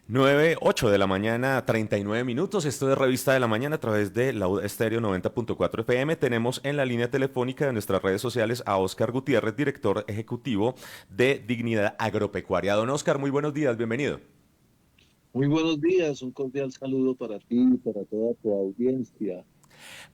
9:08 de la mañana, 39 minutos. Esto es Revista de la Mañana a través de la Estéreo 90.4 FM. Tenemos en la línea telefónica de nuestras redes sociales a Óscar Gutiérrez, director ejecutivo de Dignidad Agropecuaria. Don Óscar, muy buenos días, bienvenido. Muy buenos días, un cordial saludo para ti y para toda tu audiencia.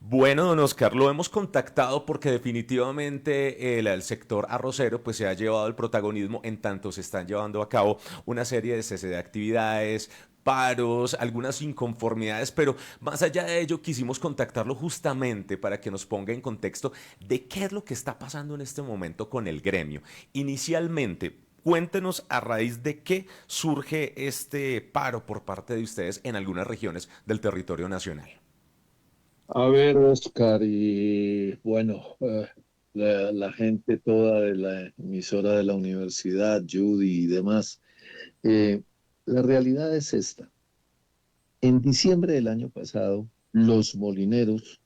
Bueno, don Oscar, lo hemos contactado porque definitivamente el sector arrocero pues se ha llevado el protagonismo en tanto se están llevando a cabo una serie de cese de actividades, paros, algunas inconformidades, pero más allá de ello quisimos contactarlo justamente para que nos ponga en contexto de qué es lo que está pasando en este momento con el gremio. Inicialmente, cuéntenos a raíz de qué surge este paro por parte de ustedes en algunas regiones del territorio nacional. A ver, Oscar, y bueno, la gente toda de la emisora de la universidad, Judy y demás, eh, la realidad es esta. En diciembre del año pasado, los molineros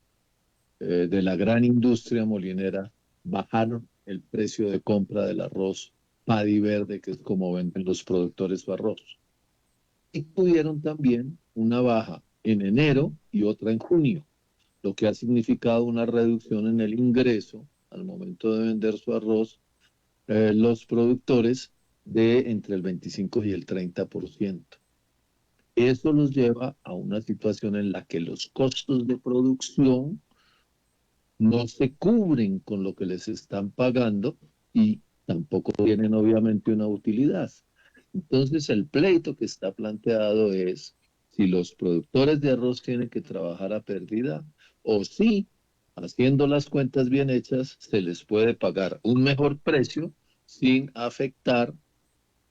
de la gran industria molinera bajaron el precio de compra del arroz Paddy Verde, que es como venden los productores su arroz. Y tuvieron también una baja en enero y otra en junio, lo que ha significado una reducción en el ingreso al momento de vender su arroz, los productores de entre el 25 y el 30%. Eso los lleva a una situación en la que los costos de producción no se cubren con lo que les están pagando y tampoco tienen obviamente una utilidad. Entonces el pleito que está planteado es si los productores de arroz tienen que trabajar a pérdida o si, haciendo las cuentas bien hechas, se les puede pagar un mejor precio sin afectar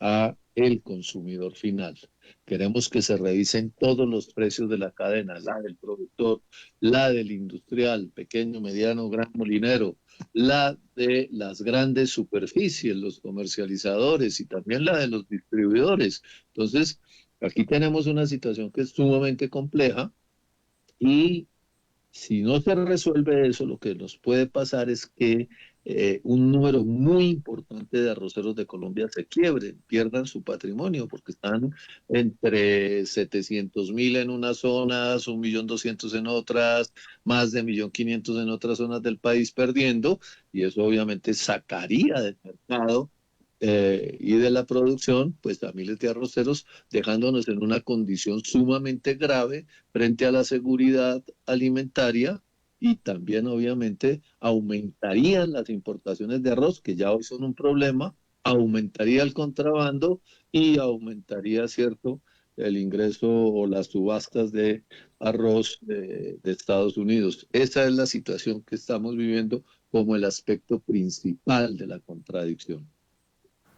a el consumidor final. Queremos que se revisen todos los precios de la cadena, la del productor, la del industrial, pequeño, mediano, gran molinero, la de las grandes superficies, los comercializadores y también la de los distribuidores. Entonces, aquí tenemos una situación que es sumamente compleja y si no se resuelve eso, lo que nos puede pasar es que un número muy importante de arroceros de Colombia se quiebren, pierdan su patrimonio, porque están entre 700.000 en unas zonas, 1.200.000 en otras, más de 1.500.000 en otras zonas del país perdiendo, y eso obviamente sacaría del mercado y de la producción, pues a miles de arroceros, dejándonos en una condición sumamente grave frente a la seguridad alimentaria y también obviamente aumentarían las importaciones de arroz, que ya hoy son un problema, aumentaría el contrabando y aumentaría, ¿cierto?, el ingreso o las subastas de arroz de Estados Unidos. Esa es la situación que estamos viviendo como el aspecto principal de la contradicción.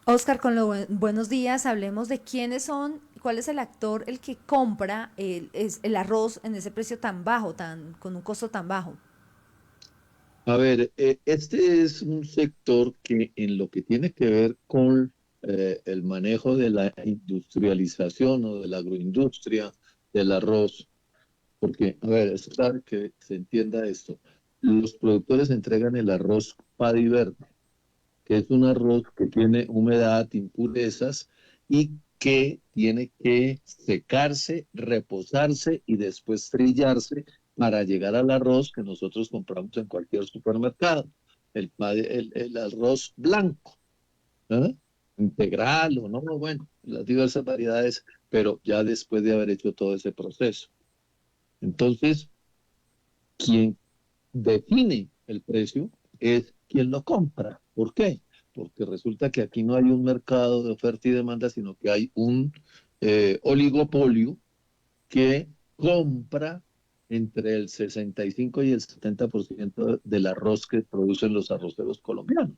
Oscar, con los buenos días, hablemos de quiénes son, cuál es el actor el que compra el arroz en ese precio tan bajo, con un costo tan bajo. A ver, este es un sector que en lo que tiene que ver con el manejo de la industrialización o de la agroindustria del arroz, porque, a ver, es claro que se entienda esto. Los productores entregan el arroz Paddy Verde, que es un arroz que tiene humedad, impurezas y que tiene que secarse, reposarse y después trillarse para llegar al arroz que nosotros compramos en cualquier supermercado, el arroz blanco, ¿eh? Integral o no, bueno, las diversas variedades, pero ya después de haber hecho todo ese proceso. Entonces, quien define el precio es quien lo compra. ¿Por qué? Porque resulta que aquí no hay un mercado de oferta y demanda, sino que hay un oligopolio que compra entre el 65 y el 70% del arroz que producen los arroceros colombianos.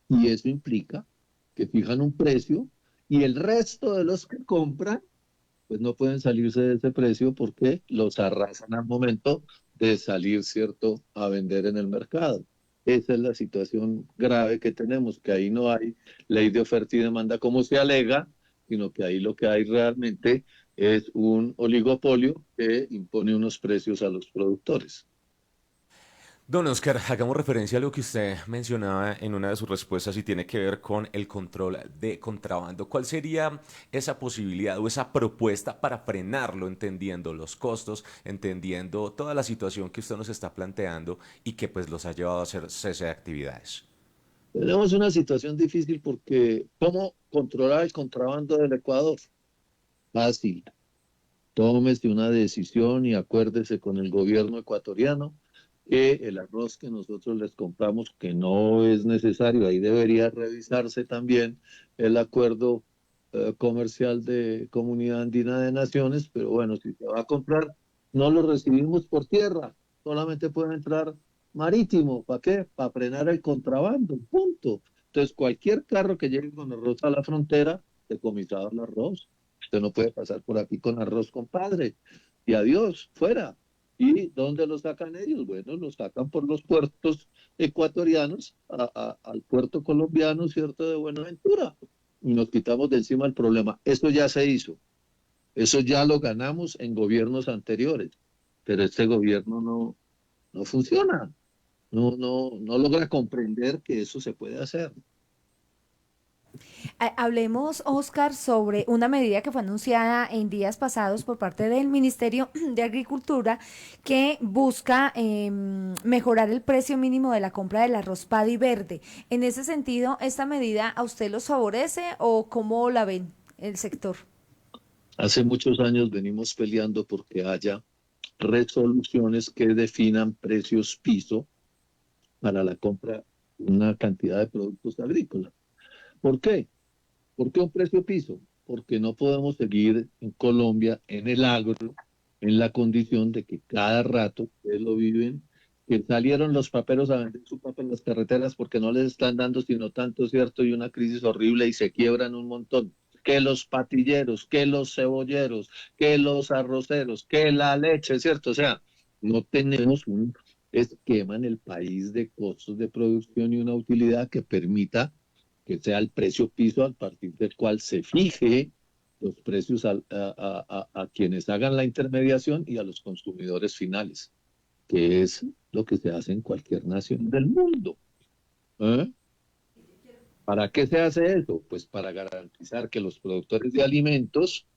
Y eso implica que fijan un precio y el resto de los que compran pues no pueden salirse de ese precio porque los arrasan al momento de salir, ¿cierto?, a vender en el mercado. Esa es la situación grave que tenemos, que ahí no hay ley de oferta y demanda como se alega, sino que ahí lo que hay realmente es un oligopolio que impone unos precios a los productores. Don Oscar, hagamos referencia a lo que usted mencionaba en una de sus respuestas y tiene que ver con el control de contrabando. ¿Cuál sería esa posibilidad o esa propuesta para frenarlo, entendiendo los costos, entendiendo toda la situación que usted nos está planteando y que pues los ha llevado a hacer cese de actividades? Tenemos una situación difícil porque ¿cómo controlar el contrabando del Ecuador? Fácil. Tómese una decisión y acuérdese con el gobierno ecuatoriano que el arroz que nosotros les compramos, que no es necesario, ahí debería revisarse también el acuerdo comercial de Comunidad Andina de Naciones, pero bueno, si se va a comprar, no lo recibimos por tierra, solamente puede entrar marítimo. ¿Para qué? Para frenar el contrabando, punto. Entonces, cualquier carro que llegue con arroz a la frontera, decomisado el arroz. Usted no puede pasar por aquí con arroz, compadre. Y adiós, fuera. ¿Y dónde lo sacan ellos? Bueno, lo sacan por los puertos ecuatorianos al puerto colombiano, ¿cierto? De Buenaventura. Y nos quitamos de encima el problema. Eso ya se hizo. Eso ya lo ganamos en gobiernos anteriores. Pero este gobierno no funciona. No logra comprender que eso se puede hacer. Hablemos, Oscar, sobre una medida que fue anunciada en días pasados por parte del Ministerio de Agricultura que busca mejorar el precio mínimo de la compra del arroz Paddy verde. En ese sentido, ¿esta medida a usted los favorece o cómo la ven el sector? Hace muchos años venimos peleando porque haya resoluciones que definan precios piso para la compra de una cantidad de productos agrícolas. ¿Por qué? ¿Por qué un precio piso? Porque no podemos seguir en Colombia, en el agro, en la condición de que cada rato, ustedes lo viven, que salieron los paperos a vender su papa en las carreteras porque no les están dando sino tanto, ¿cierto? Y una crisis horrible y se quiebran un montón. Que los patilleros, que los cebolleros, que los arroceros, que la leche, ¿cierto? O sea, no tenemos un esquema en el país de costos de producción y una utilidad que permita que sea el precio piso a partir del cual se fije los precios a quienes hagan la intermediación y a los consumidores finales, que es lo que se hace en cualquier nación del mundo. ¿Eh? ¿Para qué se hace eso? Pues para garantizar que los productores de alimentos,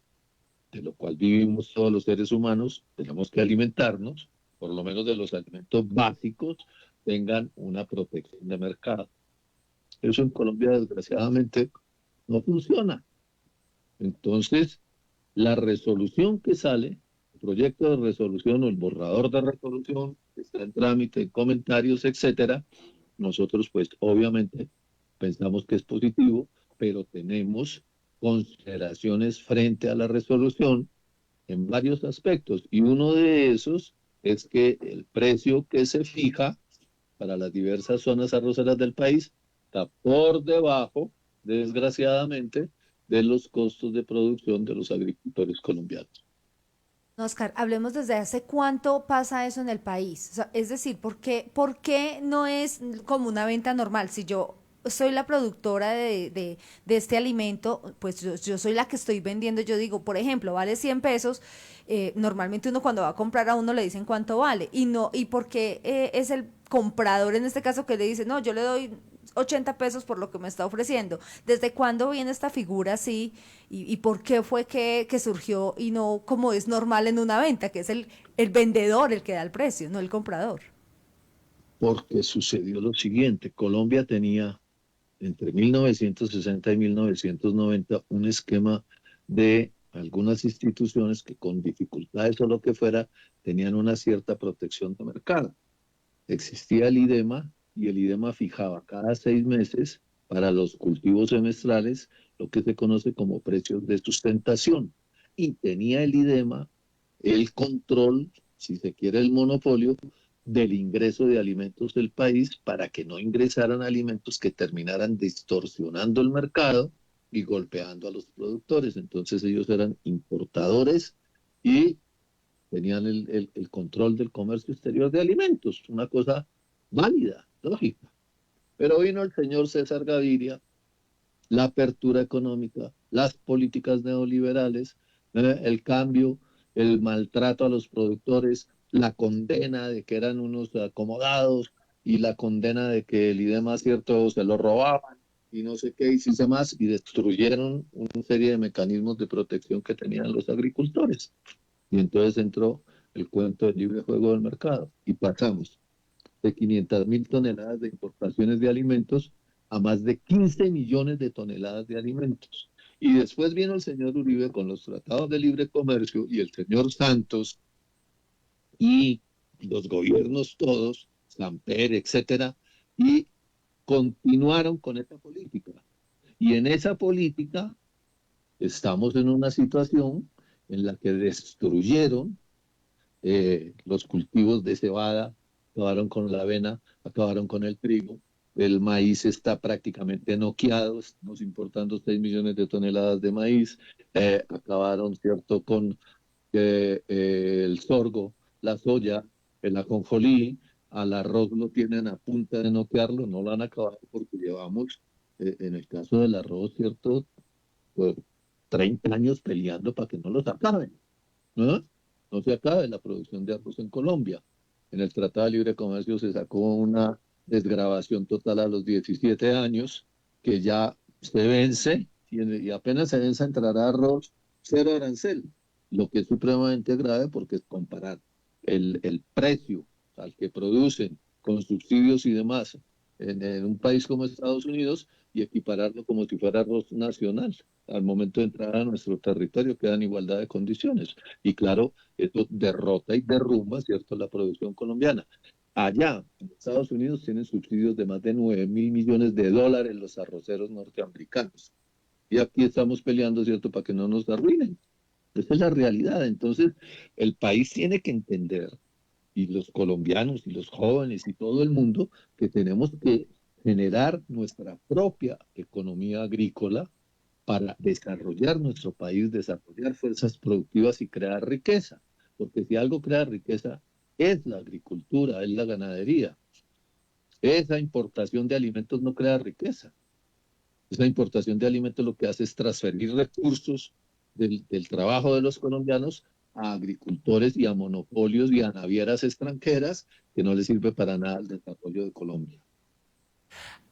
de lo cual vivimos todos los seres humanos, tenemos que alimentarnos, por lo menos de los alimentos básicos, tengan una protección de mercado. Eso en Colombia, desgraciadamente, no funciona. Entonces, la resolución que sale, el proyecto de resolución o el borrador de resolución, que está en trámite, en comentarios, etcétera, nosotros, pues, obviamente, pensamos que es positivo, pero tenemos consideraciones frente a la resolución en varios aspectos. Y uno de esos es que el precio que se fija para las diversas zonas arroceras del país está por debajo, desgraciadamente, de los costos de producción de los agricultores colombianos. Oscar, hablemos desde hace cuánto pasa eso en el país. O sea, es decir, por qué no es como una venta normal? Si yo soy la productora de este alimento, pues yo soy la que estoy vendiendo. Yo digo, por ejemplo, vale 100 pesos. Normalmente uno cuando va a comprar a uno le dicen cuánto vale. Y no, y porque es el comprador en este caso que le dice, no, yo le doy 80 pesos por lo que me está ofreciendo. ¿Desde cuándo viene esta figura así? Y por qué fue que surgió y no como es normal en una venta, que es el vendedor el que da el precio, no el comprador? Porque sucedió lo siguiente, Colombia tenía entre 1960 y 1990 un esquema de algunas instituciones que con dificultades o lo que fuera tenían una cierta protección de mercado. Existía el IDEMA y el IDEMA fijaba cada 6 meses para los cultivos semestrales lo que se conoce como precios de sustentación. Y tenía el IDEMA el control, si se quiere el monopolio, del ingreso de alimentos del país para que no ingresaran alimentos que terminaran distorsionando el mercado y golpeando a los productores. Entonces ellos eran importadores y tenían el control del comercio exterior de alimentos, una cosa válida, lógica. Pero vino el señor César Gaviria, la apertura económica, las políticas neoliberales, el cambio el maltrato a los productores, la condena de que eran unos acomodados y la condena de que el IDEMA, cierto, se lo robaban y no sé qué, y sí sé más, y destruyeron una serie de mecanismos de protección que tenían los agricultores. Y entonces entró el cuento del libre juego del mercado y pasamos de 500.000 toneladas de importaciones de alimentos a más de 15 millones de toneladas de alimentos. Y después vino el señor Uribe con los tratados de libre comercio y el señor Santos y los gobiernos todos, Samper, etcétera, y continuaron con esta política. Y en esa política estamos en una situación en la que destruyeron los cultivos de cebada, acabaron con la avena, acabaron con el trigo, el maíz está prácticamente noqueado, estamos importando 6 millones de toneladas de maíz, acabaron, ¿cierto?, con el sorgo, la soya, el ajonjolí, al arroz lo tienen a punta de noquearlo, no lo han acabado porque llevamos, en el caso del arroz, ¿cierto?, pues 30 años peleando para que no los acaben, ¿no? No se acabe la producción de arroz en Colombia. En el Tratado de Libre Comercio se sacó una desgravación total a los 17 años, que ya se vence, y apenas se vence entrará arroz cero arancel, lo que es supremamente grave porque es comparar el precio al que producen con subsidios y demás en un país como Estados Unidos y equipararlo como si fuera arroz nacional. Al momento de entrar a nuestro territorio queda en igualdad de condiciones. Y claro, esto derrota y derrumba, ¿cierto?, la producción colombiana. Allá, en Estados Unidos, tienen subsidios de más de 9.000 millones de dólares los arroceros norteamericanos. Y aquí estamos peleando, ¿cierto?, para que no nos arruinen. Esa es la realidad. Entonces, el país tiene que entender, y los colombianos y los jóvenes y todo el mundo, que tenemos que generar nuestra propia economía agrícola para desarrollar nuestro país, desarrollar fuerzas productivas y crear riqueza. Porque si algo crea riqueza es la agricultura, es la ganadería. Esa importación de alimentos no crea riqueza. Esa importación de alimentos lo que hace es transferir recursos del trabajo de los colombianos a agricultores y a monopolios y a navieras extranjeras que no les sirve para nada el desarrollo de Colombia.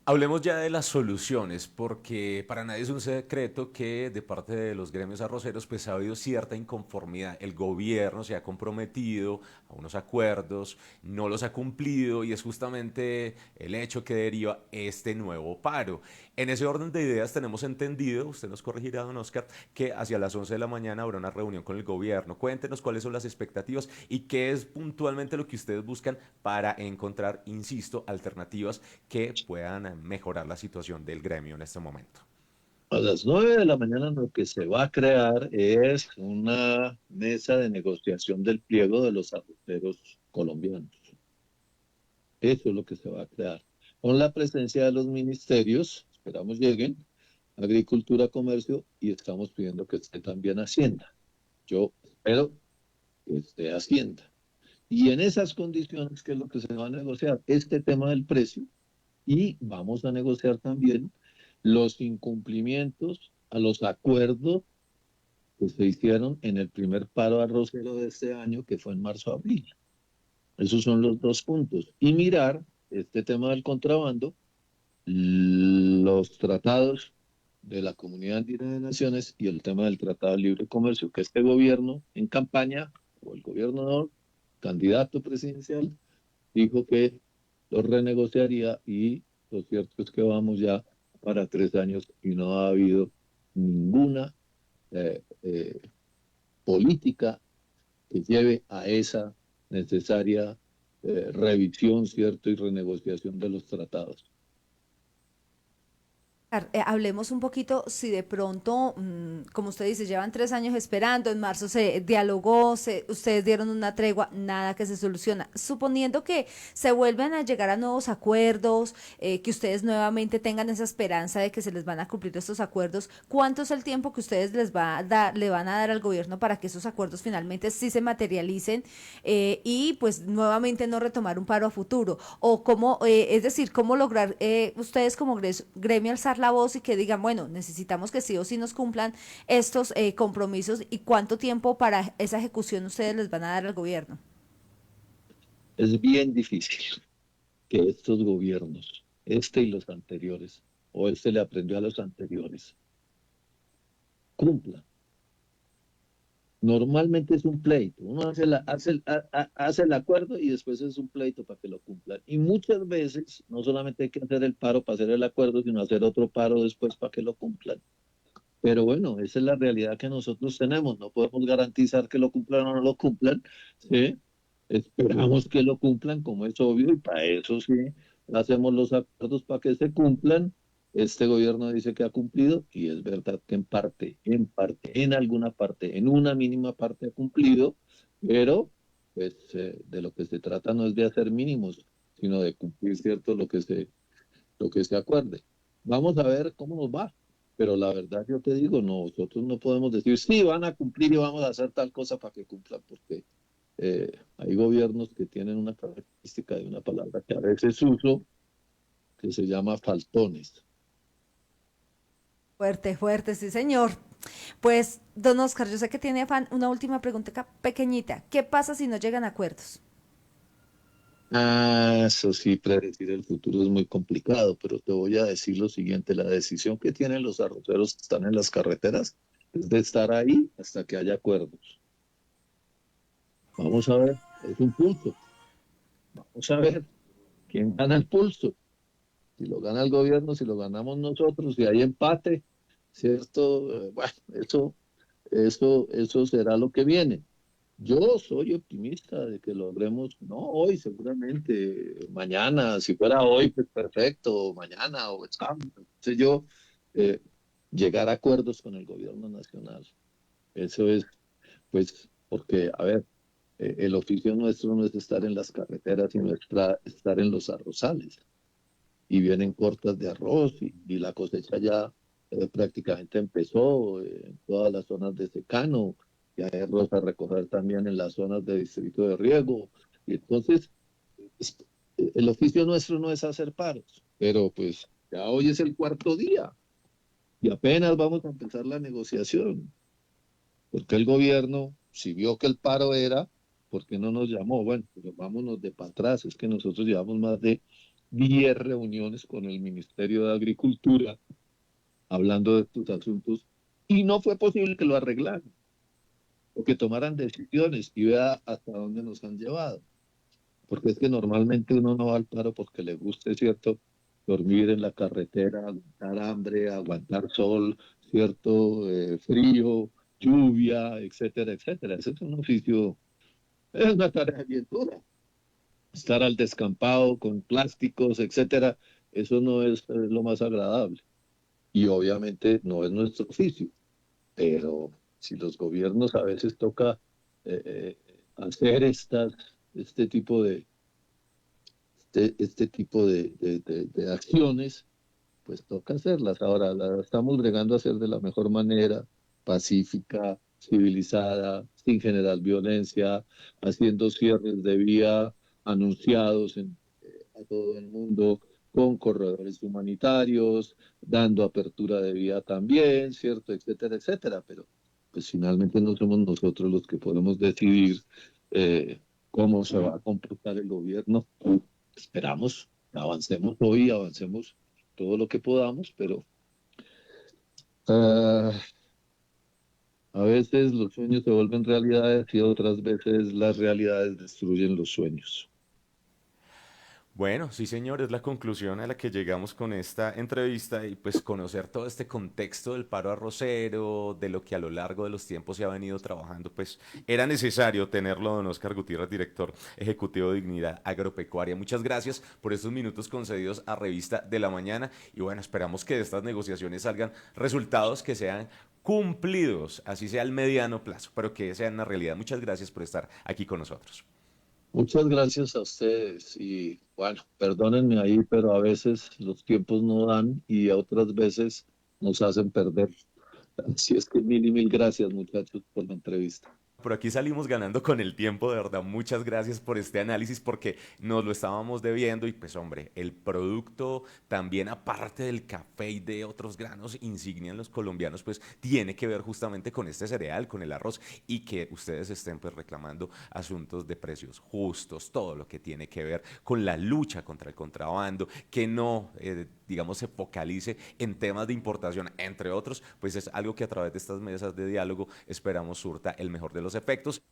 Hablemos ya de las soluciones, porque para nadie es un secreto que de parte de los gremios arroceros pues ha habido cierta inconformidad. El gobierno se ha comprometido a unos acuerdos, no los ha cumplido y es justamente el hecho que deriva este nuevo paro. En ese orden de ideas tenemos entendido, usted nos corregirá, don Oscar, que hacia las 11 de la mañana habrá una reunión con el gobierno. Cuéntenos cuáles son las expectativas y qué es puntualmente lo que ustedes buscan para encontrar, insisto, alternativas que puedan mejorar la situación del gremio en este momento. A las 9 de la mañana lo que se va a crear es una mesa de negociación del pliego de los arroceros colombianos. Eso es lo que se va a crear. Con la presencia de los ministerios, esperamos lleguen, Agricultura, Comercio, y estamos pidiendo que esté también Hacienda. Yo espero que esté Hacienda. Y en esas condiciones, ¿qué es lo que se va a negociar? Este tema del precio, y vamos a negociar también los incumplimientos a los acuerdos que se hicieron en el primer paro arrocero de este año, que fue en marzo-abril. Esos son los dos puntos. Y mirar este tema del contrabando, los tratados de la Comunidad Andina de Naciones y el tema del Tratado de Libre Comercio, que este gobierno en campaña, o el gobierno candidato presidencial, dijo que lo renegociaría y lo cierto es que vamos ya para 3 años y no ha habido ninguna eh, eh, política que lleve a esa necesaria revisión, ¿cierto?, y renegociación de los tratados. Hablemos un poquito si de pronto, como usted dice, llevan 3 años esperando, en marzo se dialogó, ustedes dieron una tregua, nada que se soluciona. Suponiendo que se vuelvan a llegar a nuevos acuerdos, que ustedes nuevamente tengan esa esperanza de que se les van a cumplir estos acuerdos, ¿cuánto es el tiempo que ustedes le van a dar al gobierno para que esos acuerdos finalmente sí se materialicen y pues nuevamente no retomar un paro a futuro? O cómo, es decir, cómo lograr ustedes como gremio alzar la la voz y que digan, bueno, necesitamos que sí o sí nos cumplan estos compromisos y cuánto tiempo para esa ejecución ustedes les van a dar al gobierno? Es bien difícil que estos gobiernos, este y los anteriores, o este le aprendió a los anteriores, cumplan. Normalmente es un pleito. Uno hace el acuerdo y después es un pleito para que lo cumplan. Y muchas veces no solamente hay que hacer el paro para hacer el acuerdo, sino hacer otro paro después para que lo cumplan. Pero bueno, esa es la realidad que nosotros tenemos. No podemos garantizar que lo cumplan o no lo cumplan, ¿sí? Esperamos que lo cumplan, como es obvio, y para eso sí hacemos los acuerdos para que se cumplan. Este gobierno dice que ha cumplido, y es verdad que en alguna parte, en una mínima parte ha cumplido, pero pues de lo que se trata no es de hacer mínimos, sino de cumplir, ¿cierto? Lo que se acuerde. Vamos a ver cómo nos va. Pero la verdad yo te digo, nosotros no podemos decir, sí, van a cumplir y vamos a hacer tal cosa para que cumplan, porque hay gobiernos que tienen una característica de una palabra que a veces uso, que se llama faltones. Fuerte, fuerte, sí, señor. Pues, don Oscar, yo sé que tiene afán. Una última preguntita pequeñita. ¿Qué pasa si no llegan a acuerdos? Ah, eso sí, predecir el futuro es muy complicado, pero te voy a decir lo siguiente, la decisión que tienen los arroceros que están en las carreteras es de estar ahí hasta que haya acuerdos. Vamos a ver, es un pulso. Vamos a ver quién gana el pulso. Si lo gana el gobierno, si lo ganamos nosotros, si hay empate, ¿cierto? Bueno, eso será lo que viene. Yo soy optimista de que logremos, no hoy, seguramente, mañana, si fuera hoy, pues perfecto, mañana o sábado, no sé yo, eh, llegar a acuerdos con el gobierno nacional. Eso es, pues, porque, a ver, el oficio nuestro no es estar en las carreteras, sino estar en los arrozales. Y vienen cortas de arroz y la cosecha ya prácticamente empezó en todas las zonas de secano, y hay arroz a recoger también en las zonas de distrito de riego. Y entonces, es- el oficio nuestro no es hacer paros, pero pues ya hoy es el cuarto día y apenas vamos a empezar la negociación, porque el gobierno, si vio que el paro era, ¿por qué no nos llamó? Bueno, pero vámonos de para atrás, es que nosotros llevamos más de 10 reuniones con el Ministerio de Agricultura hablando de estos asuntos y no fue posible que lo arreglaran o que tomaran decisiones y vea hasta dónde nos han llevado. Porque es que normalmente uno no va al paro porque le guste, ¿cierto? Dormir en la carretera, aguantar hambre, aguantar sol, ¿cierto? Frío, lluvia, etcétera, etcétera. Ese es un oficio, es una tarea bien dura. Estar al descampado con plásticos, etcétera, eso no es lo más agradable. Y obviamente no es nuestro oficio, pero si los gobiernos a veces toca hacer este tipo este tipo de acciones, pues toca hacerlas. Ahora la estamos bregando a hacer de la mejor manera, pacífica, civilizada, sin generar violencia, haciendo cierres de vía anunciados a todo el mundo, con corredores humanitarios, dando apertura de vía también, ¿cierto? Etcétera, etcétera. Pero pues finalmente no somos nosotros los que podemos decidir cómo se va a comportar el gobierno. Esperamos, avancemos hoy, avancemos todo lo que podamos, pero ah, a veces los sueños se vuelven realidades y otras veces las realidades destruyen los sueños. Bueno, sí, señor, es la conclusión a la que llegamos con esta entrevista y pues conocer todo este contexto del paro arrocero, de lo que a lo largo de los tiempos se ha venido trabajando, pues era necesario tenerlo, don Oscar Gutiérrez, director ejecutivo de Dignidad Agropecuaria. Muchas gracias por estos minutos concedidos a Revista de la Mañana y bueno, esperamos que de estas negociaciones salgan resultados que sean cumplidos, así sea al mediano plazo, pero que sean una realidad. Muchas gracias por estar aquí con nosotros. Muchas gracias a ustedes y bueno, perdónenme ahí, pero a veces los tiempos no dan y a otras veces nos hacen perder. Así es que mil y mil gracias, muchachos, por la entrevista. Pero aquí salimos ganando con el tiempo, de verdad. Muchas gracias por este análisis porque nos lo estábamos debiendo y pues hombre, el producto también aparte del café y de otros granos insignia en los colombianos pues tiene que ver justamente con este cereal, con el arroz y que ustedes estén pues reclamando asuntos de precios justos, todo lo que tiene que ver con la lucha contra el contrabando, que no, digamos, se focalice en temas de importación, entre otros, pues es algo que a través de estas mesas de diálogo esperamos surta el mejor de los efectos.